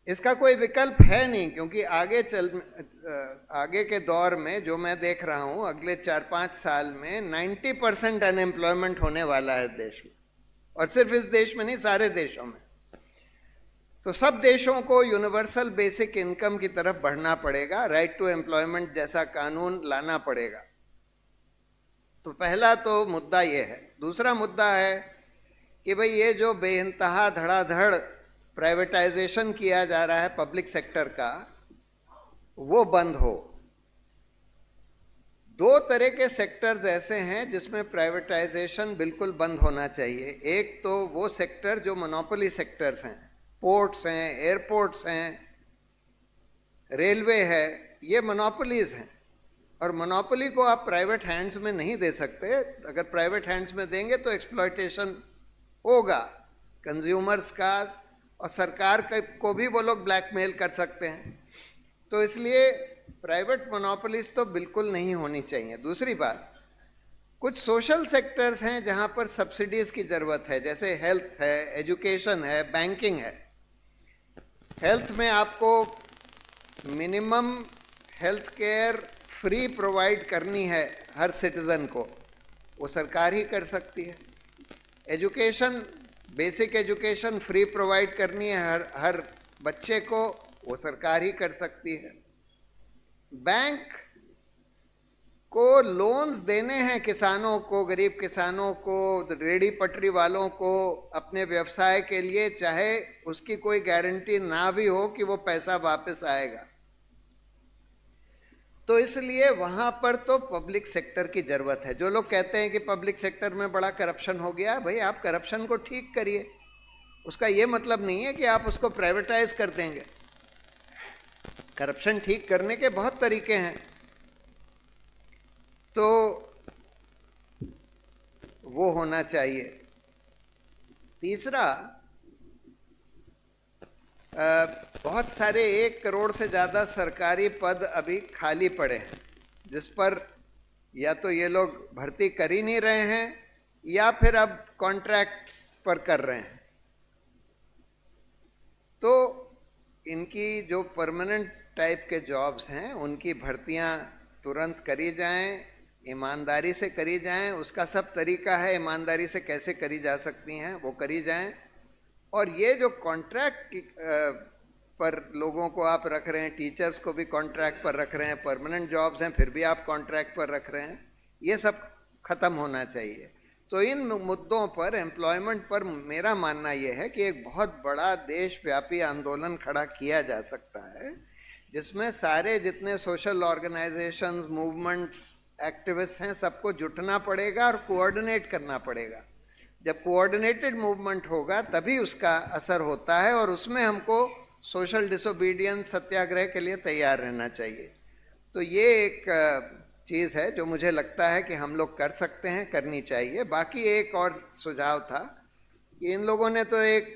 इसका कोई विकल्प है नहीं। क्योंकि आगे के दौर में जो मैं देख रहा हूं, अगले 4-5 साल में 90% अनएम्प्लॉयमेंट होने वाला है देश में, और सिर्फ इस देश में नहीं, सारे देशों में। तो सब देशों को यूनिवर्सल बेसिक इनकम की तरफ बढ़ना पड़ेगा, राइट टू एम्प्लॉयमेंट जैसा कानून लाना पड़ेगा। तो पहला तो मुद्दा ये है। दूसरा मुद्दा है कि भाई ये जो बेइंतहा धड़ाधड़ प्राइवेटाइजेशन किया जा रहा है पब्लिक सेक्टर का, वो बंद हो। 2 तरह के सेक्टर्स ऐसे हैं जिसमें प्राइवेटाइजेशन बिल्कुल बंद होना चाहिए। एक तो वो सेक्टर जो मोनोपोली सेक्टर्स हैं, पोर्ट्स हैं, एयरपोर्ट्स हैं, रेलवे है, ये मोनोपोलीज हैं, और मोनोपोली को आप प्राइवेट हैंड्स में नहीं दे सकते। अगर प्राइवेट हैंड्स में देंगे तो एक्सप्लॉयटेशन होगा कंज्यूमर्स का, और सरकार को भी वो लोग ब्लैकमेल कर सकते हैं। तो इसलिए प्राइवेट मोनोपोलीज तो बिल्कुल नहीं होनी चाहिए। दूसरी बात, कुछ सोशल सेक्टर्स हैं जहां पर सब्सिडीज की जरूरत है, जैसे हेल्थ है, एजुकेशन है, बैंकिंग है। हेल्थ में आपको minimum health care free provide करनी है हर सिटीजन को, वो सरकार ही कर सकती है। Education, basic education free provide करनी है हर बच्चे को, वो सरकार ही कर सकती है। बैंक को लोन्स देने हैं किसानों को, गरीब किसानों को, रेडी पटरी वालों को, अपने व्यवसाय के लिए, चाहे उसकी कोई गारंटी ना भी हो कि वो पैसा वापस आएगा। तो इसलिए वहां पर तो पब्लिक सेक्टर की जरूरत है। जो लोग कहते हैं कि पब्लिक सेक्टर में बड़ा करप्शन हो गया, भाई आप करप्शन को ठीक करिए, उसका ये मतलब नहीं है कि आप उसको प्राइवेटाइज कर देंगे। करप्शन ठीक करने के बहुत तरीके हैं। तो वो होना चाहिए। तीसरा, बहुत सारे 1 करोड़ से ज़्यादा सरकारी पद अभी खाली पड़े हैं, जिस पर या तो ये लोग भर्ती कर ही नहीं रहे हैं या फिर अब कॉन्ट्रैक्ट पर कर रहे हैं। तो इनकी जो परमानेंट टाइप के जॉब्स हैं उनकी भर्तियां तुरंत करी जाएं, ईमानदारी से करी जाएं। उसका सब तरीका है ईमानदारी से कैसे करी जा सकती हैं, वो करी जाएं। और ये जो कॉन्ट्रैक्ट पर लोगों को आप रख रहे हैं, टीचर्स को भी कॉन्ट्रैक्ट पर रख रहे हैं, परमानेंट जॉब्स हैं फिर भी आप कॉन्ट्रैक्ट पर रख रहे हैं, ये सब खत्म होना चाहिए। तो इन मुद्दों पर, एम्प्लॉयमेंट पर मेरा मानना यह है कि एक बहुत बड़ा देशव्यापी आंदोलन खड़ा किया जा सकता है, जिसमें सारे जितने सोशल ऑर्गेनाइजेशंस, मूवमेंट्स, एक्टिविस्ट हैं, सबको जुटना पड़ेगा और कोऑर्डिनेट करना पड़ेगा। जब कोऑर्डिनेटेड मूवमेंट होगा तभी उसका असर होता है, और उसमें हमको सोशल डिसोबीडियंस, सत्याग्रह के लिए तैयार रहना चाहिए। तो ये एक चीज़ है जो मुझे लगता है कि हम लोग कर सकते हैं, करनी चाहिए। बाकी एक और सुझाव था कि इन लोगों ने तो एक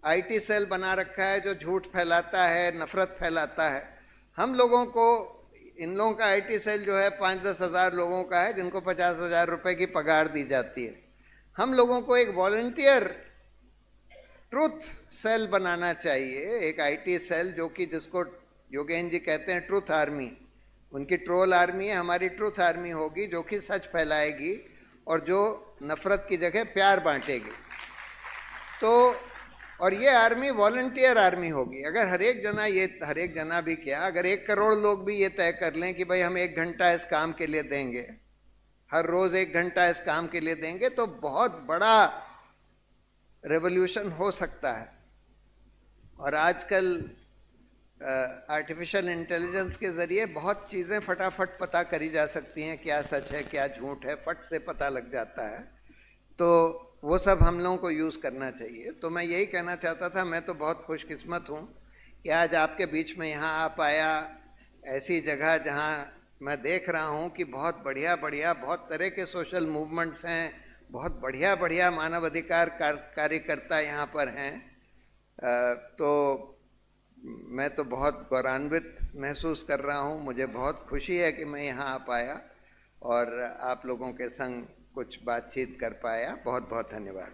आईटी सेल बना रखा है जो झूठ फैलाता है, नफरत फैलाता है। हम लोगों को, इन लोगों का आईटी सेल जो है 5-10 हज़ार लोगों का है, जिनको 50,000 रुपए की पगार दी जाती है। हम लोगों को एक वॉलंटियर ट्रुथ सेल बनाना चाहिए, एक आईटी सेल जो कि, जिसको योगेन जी कहते हैं ट्रुथ आर्मी। उनकी ट्रोल आर्मी है, हमारी ट्रूथ आर्मी होगी जो कि सच फैलाएगी और जो नफरत की जगह प्यार बांटेगी। तो और ये आर्मी वॉलंटियर आर्मी होगी। अगर हर एक जना भी क्या, अगर 1 करोड़ लोग भी ये तय कर लें कि भाई हम 1 घंटा इस काम के लिए देंगे, हर रोज 1 घंटा इस काम के लिए देंगे, तो बहुत बड़ा रेवोल्यूशन हो सकता है। और आजकल आर्टिफिशियल इंटेलिजेंस के जरिए बहुत चीज़ें फटाफट पता करी जा सकती हैं, क्या सच है क्या झूठ है, फट से पता लग जाता है। तो वो सब हम लोगों को यूज़ करना चाहिए। तो मैं यही कहना चाहता था, मैं तो बहुत खुशकिस्मत हूँ कि आज आपके बीच में यहाँ आ पाया, ऐसी जगह जहाँ मैं देख रहा हूँ कि बहुत बढ़िया बहुत तरह के सोशल मूवमेंट्स हैं, बहुत बढ़िया मानवाधिकार कार्यकर्ता यहाँ पर हैं। तो मैं तो बहुत गौरवान्वित महसूस कर रहा हूँ। मुझे बहुत खुशी है कि मैं यहाँ आ पाया और आप लोगों के संग कुछ बातचीत कर पाया। बहुत बहुत धन्यवाद।